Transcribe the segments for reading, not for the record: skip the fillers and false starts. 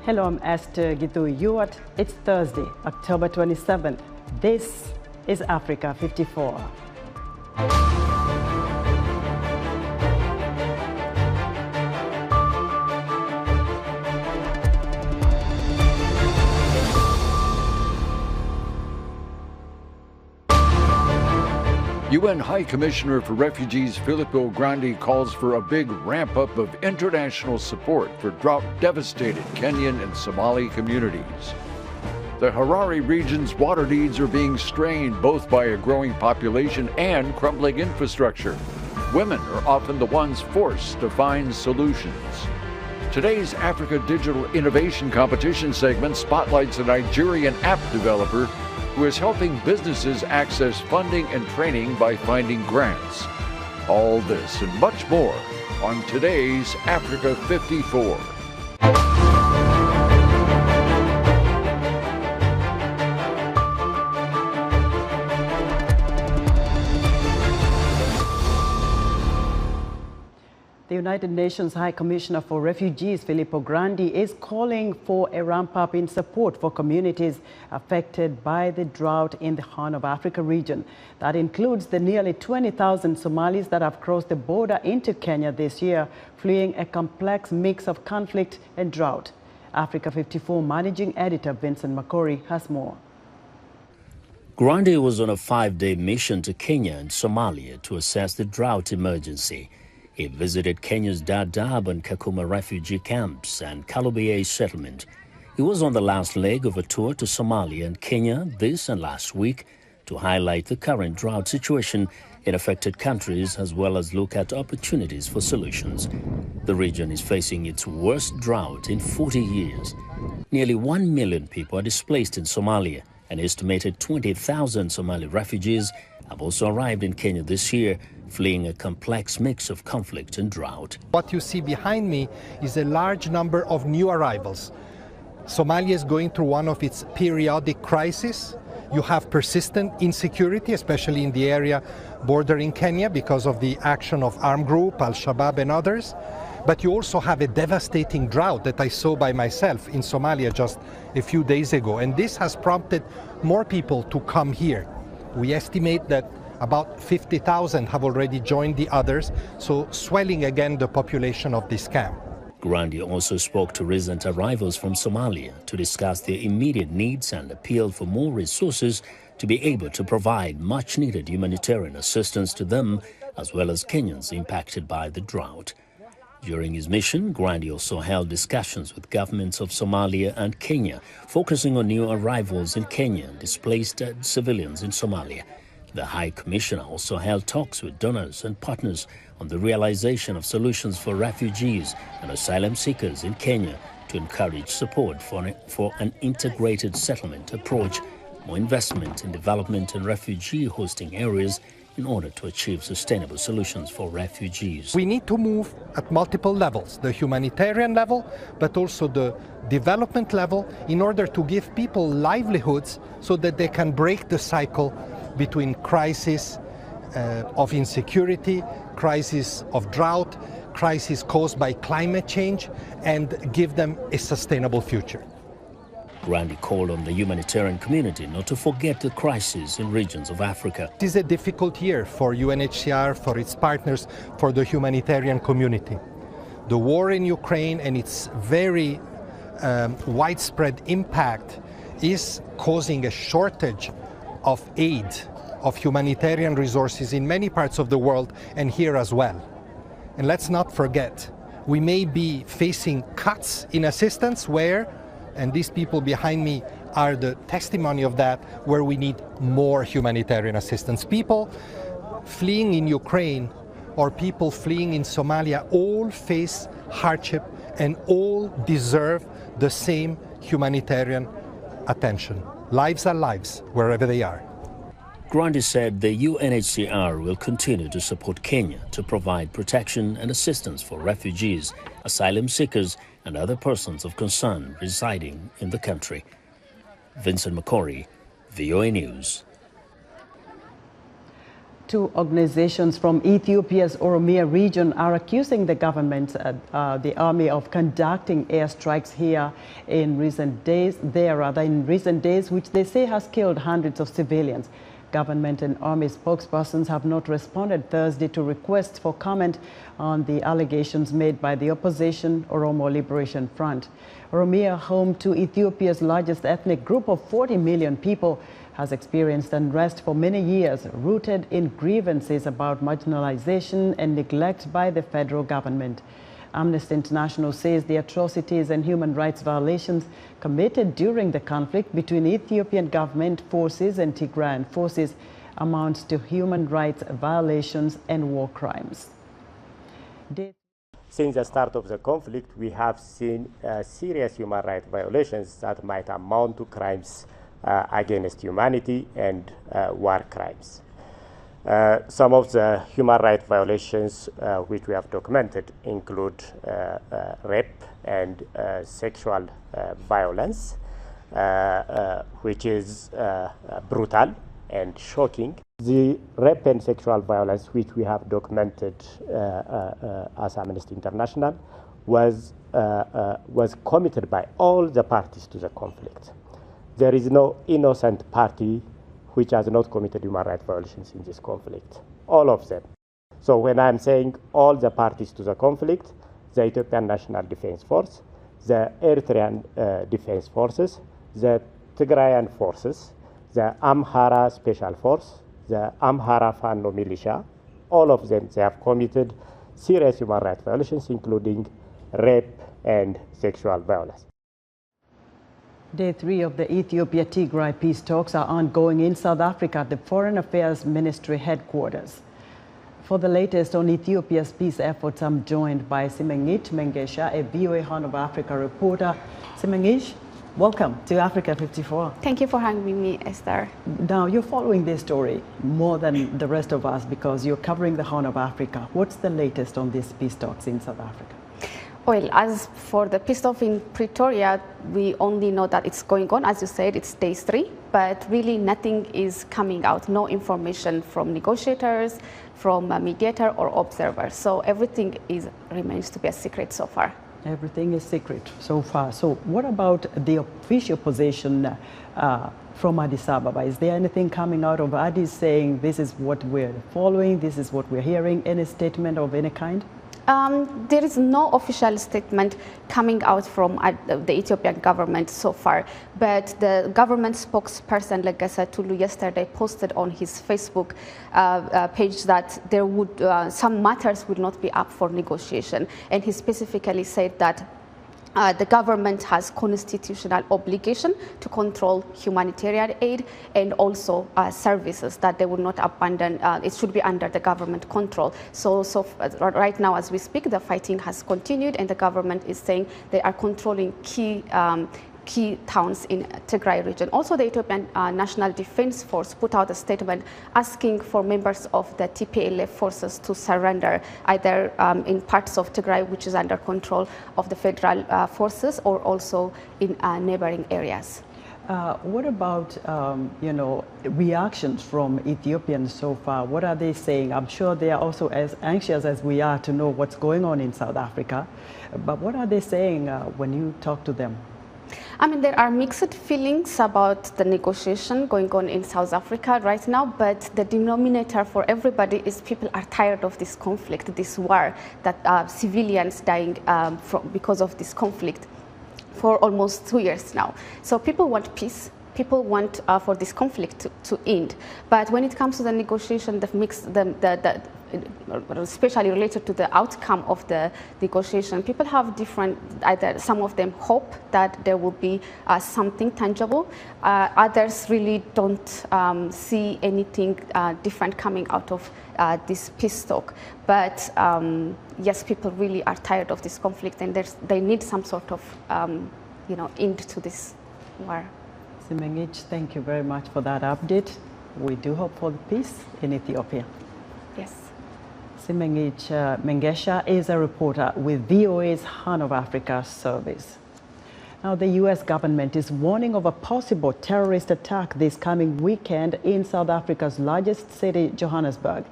Hello, I'm Esther Gitu-Yuat. It's Thursday, October 27th. This is Africa 54. UN High Commissioner for Refugees Filippo Grandi calls for a big ramp-up of international support for drought-devastated Kenyan and Somali communities. The Harare region's water needs are being strained both by a growing population and crumbling infrastructure. Women are often the ones forced to find solutions. Today's Africa Digital Innovation Competition segment spotlights a Nigerian app developer who is helping businesses access funding and training by finding grants. All this and much more on today's Africa 54. The United Nations High Commissioner for Refugees Filippo Grandi is calling for a ramp-up in support for communities affected by the drought in the Horn of Africa region. That includes the nearly 20,000 Somalis that have crossed the border into Kenya this year, fleeing a complex mix of conflict and drought. Africa 54 Managing Editor Vincent Makori has more. Grandi was on a 5-day mission to Kenya and Somalia to assess the drought emergency. He visited Kenya's Dadaab and Kakuma refugee camps and Kalobeyei settlement. He was on the last leg of a tour to Somalia and Kenya this and last week to highlight the current drought situation in affected countries as well as look at opportunities for solutions. The region is facing its worst drought in 40 years. Nearly 1 million people are displaced in Somalia. An estimated 20,000 Somali refugees have also arrived in Kenya this year, fleeing a complex mix of conflict and drought. What you see behind me is a large number of new arrivals. Somalia is going through one of its periodic crises. You have persistent insecurity, especially in the area bordering Kenya because of the action of armed group, Al-Shabaab and others. But you also have a devastating drought that I saw by myself in Somalia just a few days ago. And this has prompted more people to come here. We estimate that about 50,000 have already joined the others, so swelling again the population of this camp. Grandi also spoke to recent arrivals from Somalia to discuss their immediate needs and appealed for more resources to be able to provide much-needed humanitarian assistance to them as well as Kenyans impacted by the drought. During his mission, Grandi also held discussions with governments of Somalia and Kenya, focusing on new arrivals in Kenya and displaced civilians in Somalia. The High Commissioner also held talks with donors and partners on the realization of solutions for refugees and asylum seekers in Kenya to encourage support for an integrated settlement approach, more investment in development and refugee hosting areas in order to achieve sustainable solutions for refugees. We need to move at multiple levels, the humanitarian level, but also the development level, in order to give people livelihoods so that they can break the cycle between crisis of insecurity, crisis of drought, crisis caused by climate change, and give them a sustainable future. Grandi called on the humanitarian community not to forget the crisis in regions of Africa. It is a difficult year for UNHCR, for its partners, for the humanitarian community. The war in Ukraine and its very widespread impact is causing a shortage of aid, of humanitarian resources in many parts of the world and here as well. And let's not forget, we may be facing cuts in assistance where, and these people behind me are the testimony of that, where we need more humanitarian assistance. People fleeing in Ukraine or people fleeing in Somalia all face hardship and all deserve the same humanitarian attention. Lives are lives, wherever they are. Grandi said the UNHCR will continue to support Kenya to provide protection and assistance for refugees, asylum seekers, and other persons of concern residing in the country. Vincent Makori, VOA News. Two organizations from Ethiopia's Oromia region are accusing the government, the army, of conducting airstrikes here in recent days, which they say has killed hundreds of civilians. Government and army spokespersons have not responded Thursday to requests for comment on the allegations made by the opposition Oromo Liberation Front. Oromia, home to Ethiopia's largest ethnic group of 40 million people, has experienced unrest for many years, rooted in grievances about marginalization and neglect by the federal government. Amnesty International says the atrocities and human rights violations committed during the conflict between Ethiopian government forces and Tigrayan forces amounts to human rights violations and war crimes. Since the start of the conflict, we have seen serious human rights violations that might amount to crimes against humanity and war crimes. Some of the human rights violations which we have documented include rape and sexual violence, which is brutal and shocking. The rape and sexual violence which we have documented as Amnesty International was committed by all the parties to the conflict. There is no innocent party which has not committed human rights violations in this conflict, all of them. So when I'm saying all the parties to the conflict, the Ethiopian National Defense Force, the Eritrean Defense Forces, the Tigrayan Forces, the Amhara Special Force, the Amhara Fano Militia, all of them, they have committed serious human rights violations, including rape and sexual violence. Day 3 of the Ethiopia-Tigray peace talks are ongoing in South Africa at the Foreign Affairs Ministry headquarters. For the latest on Ethiopia's peace efforts, I'm joined by Simengich Mengesha, a VOA Horn of Africa reporter. Simengich, welcome to Africa 54. Thank you for having me, Esther. Now, you're following this story more than the rest of us because you're covering the Horn of Africa. What's the latest on these peace talks in South Africa? Well, as for the peace talk in Pretoria, we only know that it's going on. As you said, it's day 3, but really nothing is coming out. No information from negotiators, from a mediator or observers. So everything remains to be a secret so far. Everything is secret so far. So what about the official position from Addis Ababa? Is there anything coming out of Addis saying this is what we're following, this is what we're hearing, any statement of any kind? There is no official statement coming out from the Ethiopian government so far, but the government spokesperson Legesse Tulu yesterday posted on his Facebook page that there would some matters would not be up for negotiation, and he specifically said that the government has constitutional obligation to control humanitarian aid and also services, that they will not abandon. It should be under the government control. So right now, as we speak, the fighting has continued, and the government is saying they are controlling key towns in Tigray region. Also, the Ethiopian National Defense Force put out a statement asking for members of the TPLF forces to surrender, either in parts of Tigray, which is under control of the federal forces, or also in neighboring areas. What about, reactions from Ethiopians so far? What are they saying? I'm sure they are also as anxious as we are to know what's going on in South Africa. But what are they saying when you talk to them? I mean, there are mixed feelings about the negotiation going on in South Africa right now, but the denominator for everybody is people are tired of this conflict, this war, that civilians dying because of this conflict for almost 2 years now. So people want peace. People want for this conflict to end. But when it comes to the negotiation, especially related to the outcome of the negotiation, people have different, either some of them hope that there will be something tangible. Others really don't see anything different coming out of this peace talk. But yes, people really are tired of this conflict, and they need some sort of end to this war. Simengich, thank you very much for that update. We do hope for the peace in Ethiopia. Yes. Simengich Mengesha is a reporter with VOA's Horn of Africa service. Now, the U.S. government is warning of a possible terrorist attack this coming weekend in South Africa's largest city, Johannesburg.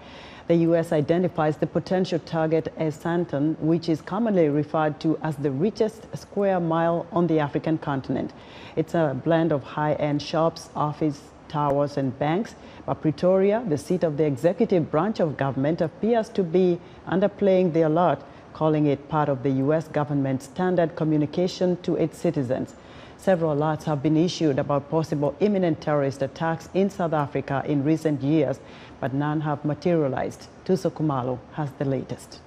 The U.S. identifies the potential target as Sandton, which is commonly referred to as the richest square mile on the African continent. It's a blend of high-end shops, office towers and banks, but Pretoria, the seat of the executive branch of government, appears to be underplaying the alert, calling it part of the U.S. government's standard communication to its citizens. Several alerts have been issued about possible imminent terrorist attacks in South Africa in recent years, but none have materialized. Tuso Kumalo has the latest.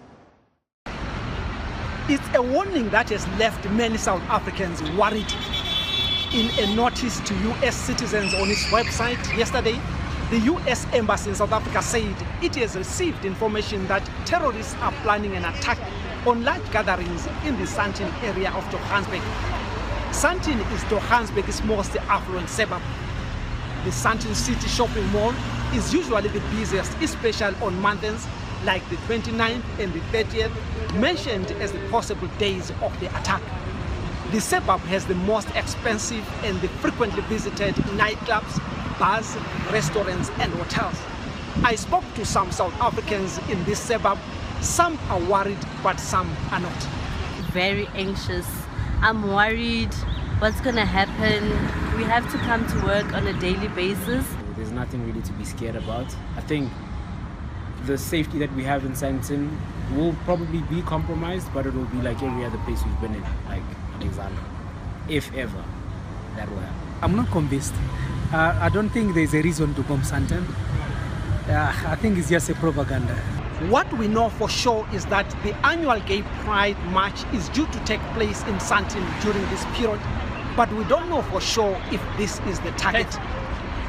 It's a warning that has left many South Africans worried. In a notice to U.S. citizens on its website yesterday, the U.S. Embassy in South Africa said it has received information that terrorists are planning an attack on large gatherings in the Sandton area of Johannesburg. Sandton is Johannesburg's most affluent suburb. The Sandton City shopping mall is usually the busiest, especially on months like the 29th and the 30th, mentioned as the possible days of the attack. The suburb has the most expensive and the frequently visited nightclubs, bars, restaurants and hotels. I spoke to some South Africans in this suburb. Some are worried, but some are not. Very anxious. I'm worried what's going to happen. We have to come to work on a daily basis. There's nothing really to be scared about. I think the safety that we have in Sandton will probably be compromised, but it will be like every other place we've been in, like Alexander, if ever that will happen. I'm not convinced. I don't think there's a reason to bomb Sandton. I think it's just a propaganda. What we know for sure is that the annual Gay Pride March is due to take place in Sandton during this period, but we don't know for sure if this is the target.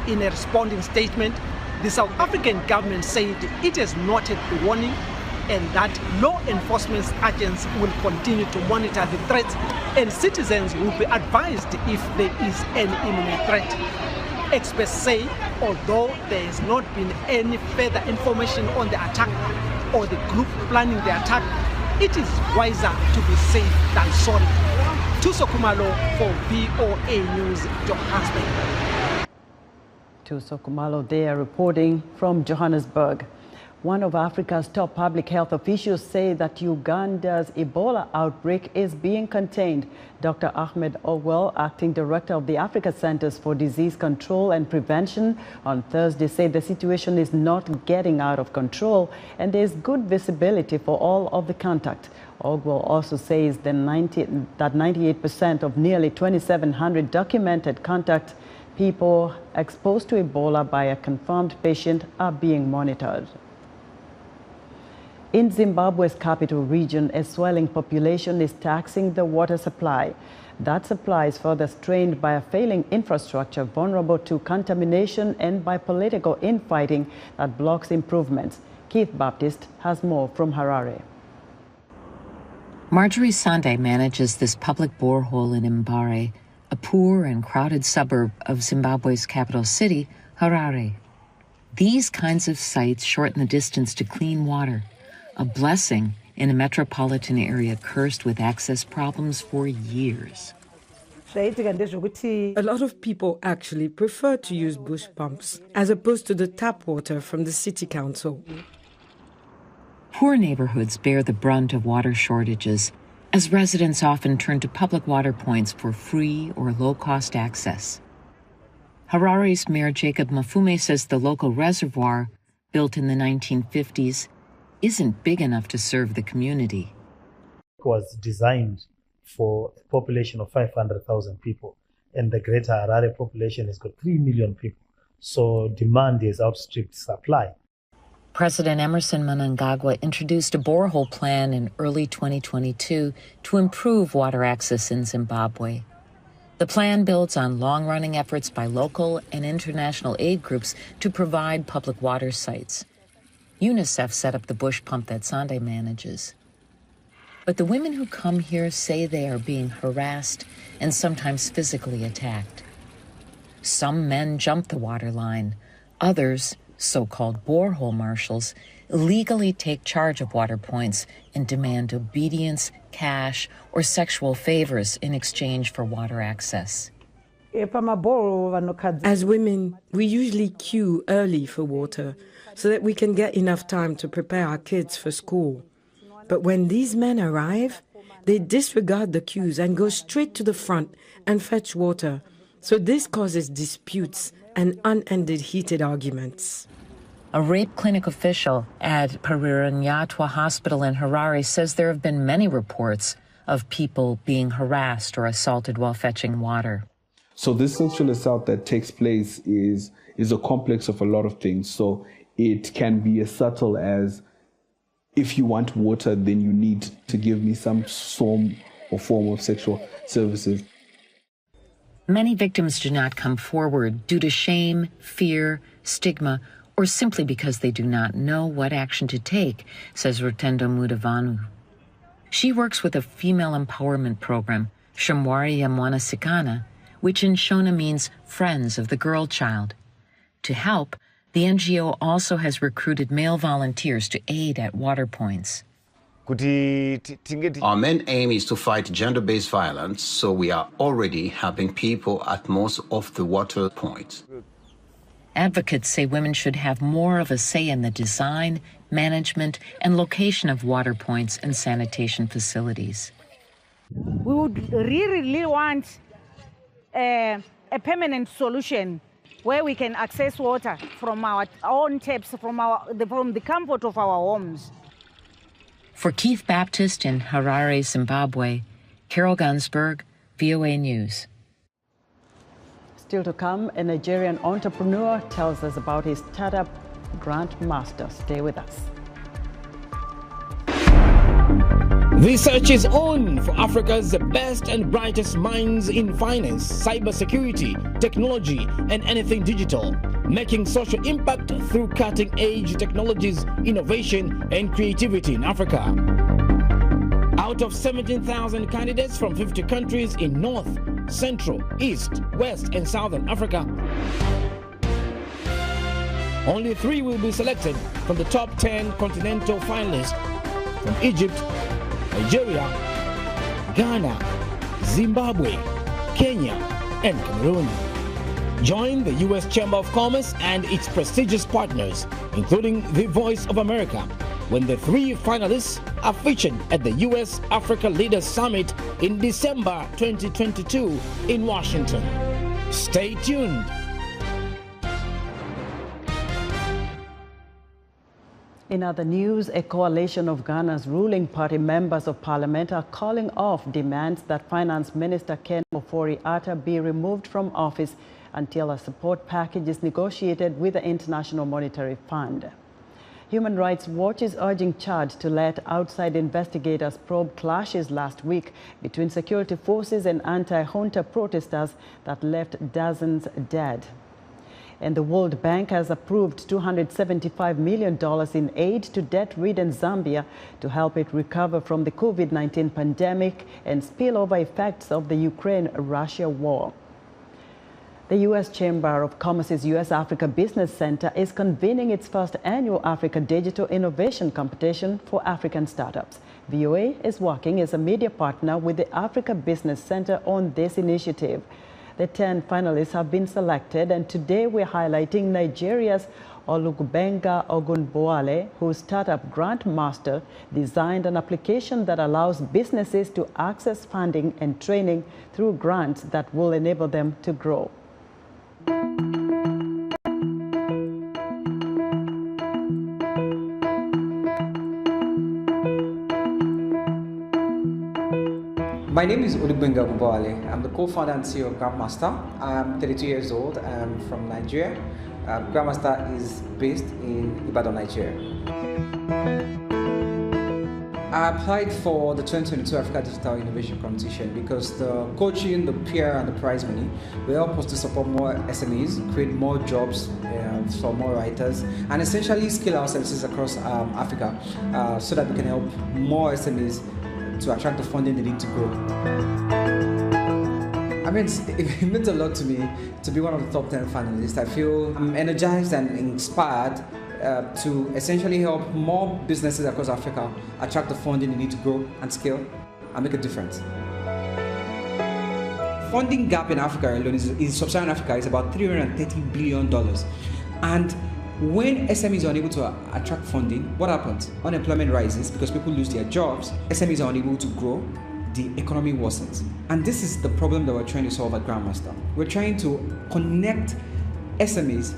In a responding statement, the South African government said it has noted the warning and that law enforcement agents will continue to monitor the threat and citizens will be advised if there is any imminent threat. Experts say, although there has not been any further information on the attack or the group planning the attack, it is wiser to be safe than sorry. Tuso Kumalo for VOA News, Johannesburg. Tuso Kumalo there reporting from Johannesburg. One of Africa's top public health officials say that Uganda's Ebola outbreak is being contained. Dr. Ahmed Ogwell, acting director of the Africa Centers for Disease Control and Prevention, on Thursday said the situation is not getting out of control and there is good visibility for all of the contact. Ogwell also says that 98% of nearly 2,700 documented contact people exposed to Ebola by a confirmed patient are being monitored. In Zimbabwe's capital region, a swelling population is taxing the water supply. That supply is further strained by a failing infrastructure vulnerable to contamination and by political infighting that blocks improvements. Keith Baptist has more from Harare. Marjorie Sande manages this public borehole in Mbare, a poor and crowded suburb of Zimbabwe's capital city, Harare. These kinds of sites shorten the distance to clean water, a blessing in a metropolitan area cursed with access problems for years. A lot of people actually prefer to use bush pumps as opposed to the tap water from the city council. Poor neighborhoods bear the brunt of water shortages, as residents often turn to public water points for free or low-cost access. Harare's Mayor Jacob Mafume says the local reservoir, built in the 1950s, isn't big enough to serve the community. It was designed for a population of 500,000 people, and the greater Harare population has got 3 million people. So demand is outstripped supply. President Emerson Mnangagwa introduced a borehole plan in early 2022 to improve water access in Zimbabwe. The plan builds on long-running efforts by local and international aid groups to provide public water sites. UNICEF set up the bush pump that Sande manages. But the women who come here say they are being harassed and sometimes physically attacked. Some men jump the water line. Others, so-called borehole marshals, illegally take charge of water points and demand obedience, cash, or sexual favors in exchange for water access. As women, we usually queue early for water so that we can get enough time to prepare our kids for school. But when these men arrive, they disregard the queues and go straight to the front and fetch water. So this causes disputes and unended heated arguments. A rape clinic official at Pariranyatwa Hospital in Harare says there have been many reports of people being harassed or assaulted while fetching water. So this sexual assault that takes place is a complex of a lot of things. So it can be as subtle as, if you want water, then you need to give me some form of sexual services. Many victims do not come forward due to shame, fear, stigma, or simply because they do not know what action to take, says Rutendo Mudavanu. She works with a female empowerment program, Shamwari ya Mwanasikana, which in Shona means friends of the girl child. To help, the NGO also has recruited male volunteers to aid at water points. Our main aim is to fight gender-based violence, so we are already helping people at most of the water points. Advocates say women should have more of a say in the design, management, and location of water points and sanitation facilities. We would really want a permanent solution where we can access water from our own taps, from the comfort of our homes. For Keith Baptist in Harare, Zimbabwe, Carol Gunsberg, VOA News. Still to come, a Nigerian entrepreneur tells us about his startup, Grandmaster. Stay with us. The search is on for Africa's best and brightest minds in finance, cybersecurity, technology, and anything digital, making social impact through cutting-edge technologies, innovation, and creativity in Africa. Out of 17,000 candidates from 50 countries in North, Central, East, West, and Southern Africa, only 3 will be selected from the top 10 continental finalists from Egypt, Nigeria, Ghana, Zimbabwe, Kenya, and Cameroon. Join the U.S. Chamber of Commerce and its prestigious partners, including the Voice of America, when the 3 finalists are featured at the U.S. Africa Leaders Summit in December 2022 in Washington. Stay tuned. In other news, a coalition of Ghana's ruling party members of parliament are calling off demands that Finance Minister Ken Ofori-Atta be removed from office until a support package is negotiated with the International Monetary Fund. Human Rights Watch is urging Chad to let outside investigators probe clashes last week between security forces and anti-junta protesters that left dozens dead. And the World Bank has approved $275 million in aid to debt-ridden Zambia to help it recover from the COVID-19 pandemic and spillover effects of the Ukraine-Russia war. The U.S. Chamber of Commerce's U.S. Africa Business Center is convening its first annual Africa Digital Innovation Competition for African startups. VOA is working as a media partner with the Africa Business Center on this initiative. The 10 finalists have been selected, and today we're highlighting Nigeria's Olubenga Ogunboale, whose startup Grandmaster designed an application that allows businesses to access funding and training through grants that will enable them to grow. My name is Olubenga Ogunboale. I'm the co-founder and CEO of Grandmaster. I'm 32 years old. I'm from Nigeria. Grandmaster is based in Ibadan, Nigeria. I applied for the 2022 Africa Digital Innovation Competition because the coaching, the PR, and the prize money will help us to support more SMEs, create more jobs for more writers, and essentially scale our services across Africa so that we can help more SMEs to attract the funding they need to grow. I mean, it meant a lot to me to be one of the top 10 finalists. I feel I'm energized and inspired to essentially help more businesses across Africa attract the funding they need to grow and scale and make a difference. Funding gap in Africa alone in sub-Saharan Africa is about $330 billion. And when SMEs are unable to attract funding, what happens? Unemployment rises because people lose their jobs. SMEs are unable to grow. The economy worsens. And this is the problem that we're trying to solve at Grandmaster. We're trying to connect SMEs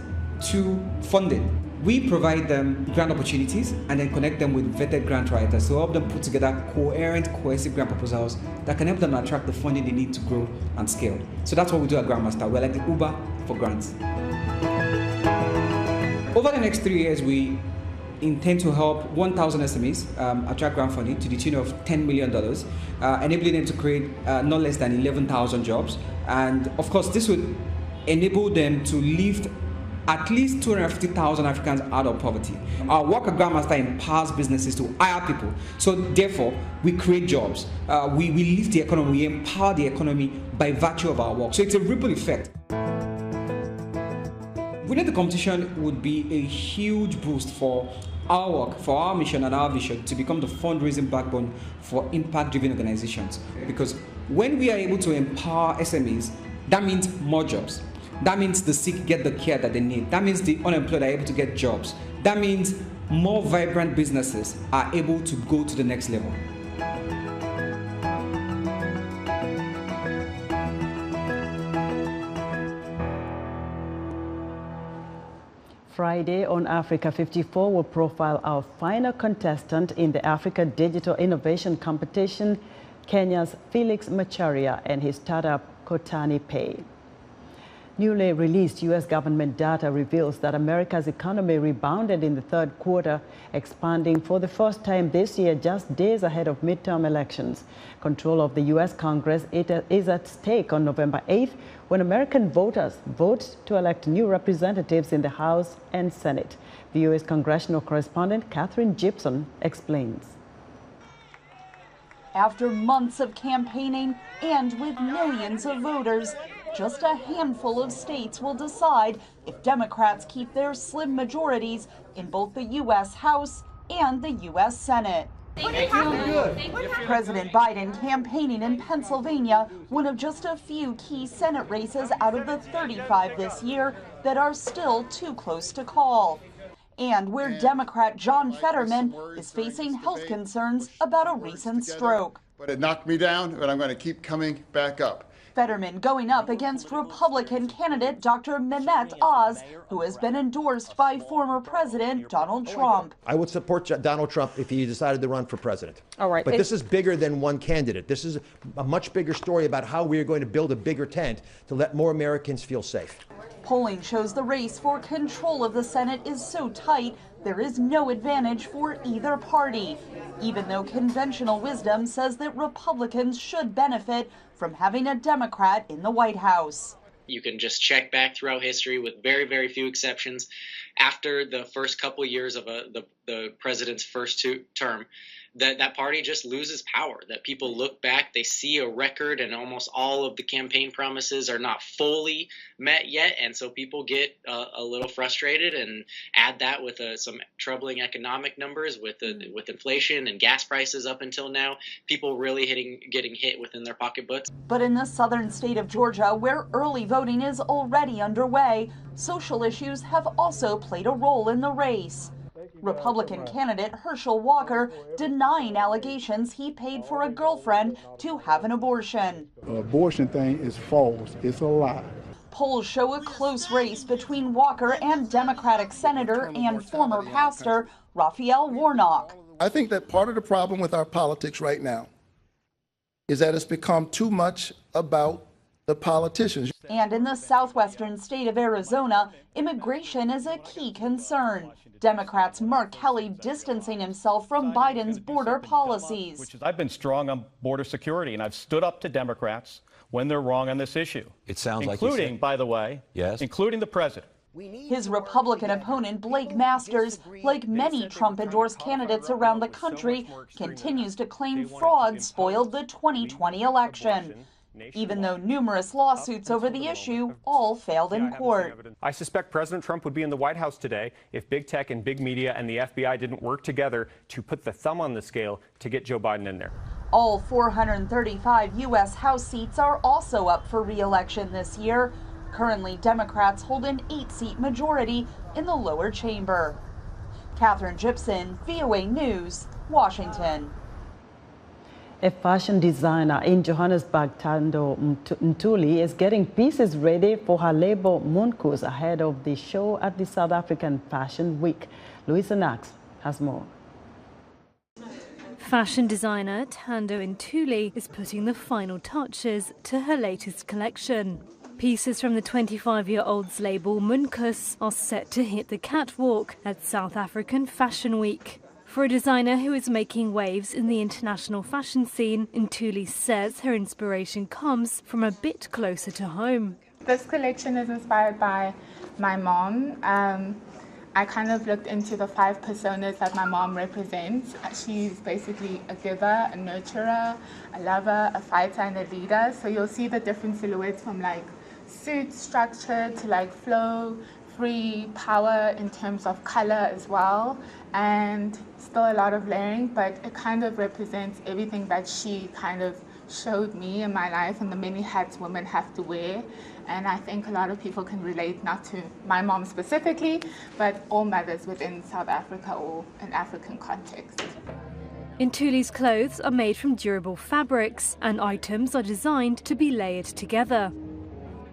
to funding. We provide them grant opportunities and then connect them with vetted grant writers to help them put together coherent, cohesive grant proposals that can help them attract the funding they need to grow and scale. So that's what we do at Grandmaster. We're like the Uber for grants. Over the next 3 years, we intend to help 1,000 SMEs attract grant funding to the tune of $10 million, enabling them to create no less than 11,000 jobs. And of course, this would enable them to lift at least 250,000 Africans out of poverty. Our work at Grandmaster empowers businesses to hire people. So therefore, we create jobs. We lift the economy, we empower the economy by virtue of our work. So it's a ripple effect. Winning the competition would be a huge boost for our work, for our mission and our vision to become the fundraising backbone for impact-driven organizations. Because when we are able to empower SMEs, that means more jobs. That means the sick get the care that they need. That means the unemployed are able to get jobs. That means more vibrant businesses are able to go to the next level. Friday on Africa 54 will profile our final contestant in the Africa Digital Innovation Competition, Kenya's Felix Macharia and his startup Kotani Pay. Newly released U.S. government data reveals that America's economy rebounded in the third quarter, expanding for the first time this year, just days ahead of midterm elections. Control of the U.S. Congress is at stake on November 8th, when American voters vote to elect new representatives in the House and Senate. VOA's congressional correspondent Catherine Gibson explains. After months of campaigning and with millions of voters, just a handful of states will decide if Democrats keep their slim majorities in both the U.S. House and the U.S. Senate. President Biden campaigning in Pennsylvania, one of just a few key Senate races out of the 35 this year that are still too close to call. And where Democrat John Fetterman is facing health concerns about a recent stroke. But it knocked me down, but I'm going to keep coming back up. Fetterman going up against Republican candidate Dr. Mehmet Oz, who has been endorsed by former President Donald Trump. I would support Donald Trump if he decided to run for president. All right. But this is bigger than one candidate. This is a much bigger story about how we are going to build a bigger tent to let more Americans feel safe. Polling shows the race for control of the Senate is so tight, there is no advantage for either party, even though conventional wisdom says that Republicans should benefit from having a Democrat in the White House. You can just check back throughout history with very, very few exceptions. After the first couple of years of the president's first term, that party just loses power, that people look back, they see a record, and almost all of the campaign promises are not fully met yet. And so people get a little frustrated, and add that with some troubling economic numbers with inflation and gas prices up until now, people really getting hit within their pocketbooks. But in the southern state of Georgia, where early voting is already underway, social issues have also played a role in the race. Republican candidate Herschel Walker denying allegations he paid for a girlfriend to have an abortion. The abortion thing is false. It's a lie. Polls show a close race between Walker and Democratic Senator and former pastor Raphael Warnock. I think that part of the problem with our politics right now is that it's become too much about the politicians. And in the southwestern state of Arizona, immigration is a key concern. Democrats' Mark Kelly distancing himself from Biden's border policies. I've been strong on border security, and I've stood up to Democrats when they're wrong on this issue. It sounds like including, by the way, including the president. His Republican opponent, Blake Masters, like many Trump-endorsed candidates around the country, continues to claim fraud spoiled the 2020 election. even though numerous lawsuits over the issue all failed in court. I suspect President Trump would be in the White House today if big tech and big media and the FBI didn't work together to put the thumb on the scale to get Joe Biden in there. All 435 U.S. House seats are also up for re-election this year. Currently, Democrats hold an 8-seat majority in the lower chamber. Catherine Gibson, VOA News, Washington. A fashion designer in Johannesburg, Thando Ntuli, is getting pieces ready for her label Munkus ahead of the show at the South African Fashion Week. Louisa Knox has more. Fashion designer Thando Ntuli is putting the final touches to her latest collection. Pieces from the 25-year-old's label Munkus are set to hit the catwalk at South African Fashion Week. For a designer who is making waves in the international fashion scene, Ntuli says her inspiration comes from a bit closer to home. This collection is inspired by my mom. I kind of looked into the 5 personas that my mom represents. She's basically a giver, a nurturer, a lover, a fighter, and a leader. So you'll see the different silhouettes from like suit structure to like flow, free, power in terms of color as well, and still a lot of layering, but it kind of represents everything that she kind of showed me in my life and the many hats women have to wear. And I think a lot of people can relate, not to my mom specifically, but all mothers within South Africa or an African context. Ntuli's clothes are made from durable fabrics and items are designed to be layered together.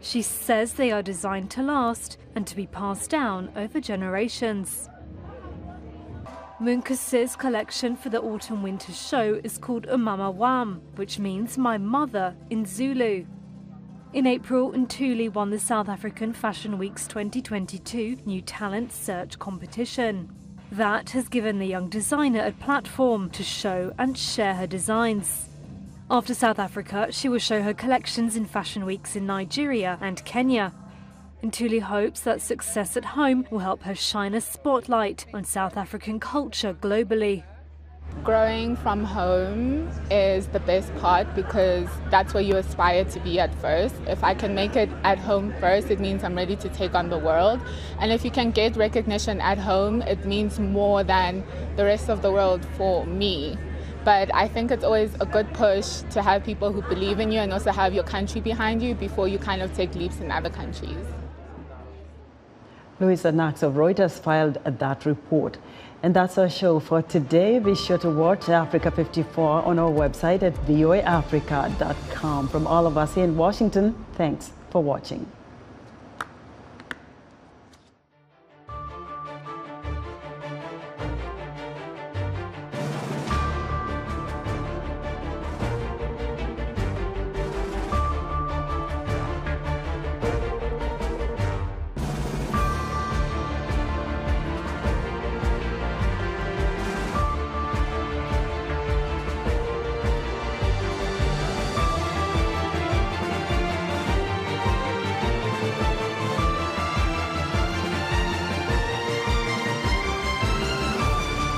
She says they are designed to last and to be passed down over generations. Munkus's collection for the autumn-winter show is called Umama Wam, which means my mother in Zulu. In April, Ntuli won the South African Fashion Week's 2022 New Talent Search competition. That has given the young designer a platform to show and share her designs. After South Africa, she will show her collections in fashion weeks in Nigeria and Kenya. Ntuli hopes that success at home will help her shine a spotlight on South African culture globally. Growing from home is the best part because that's where you aspire to be at first. If I can make it at home first, it means I'm ready to take on the world. And if you can get recognition at home, it means more than the rest of the world for me. But I think it's always a good push to have people who believe in you and also have your country behind you before you kind of take leaps in other countries. Louisa Knox of Reuters filed that report. And that's our show for today. Be sure to watch Africa 54 on our website at voaafrica.com. From all of us here in Washington, thanks for watching.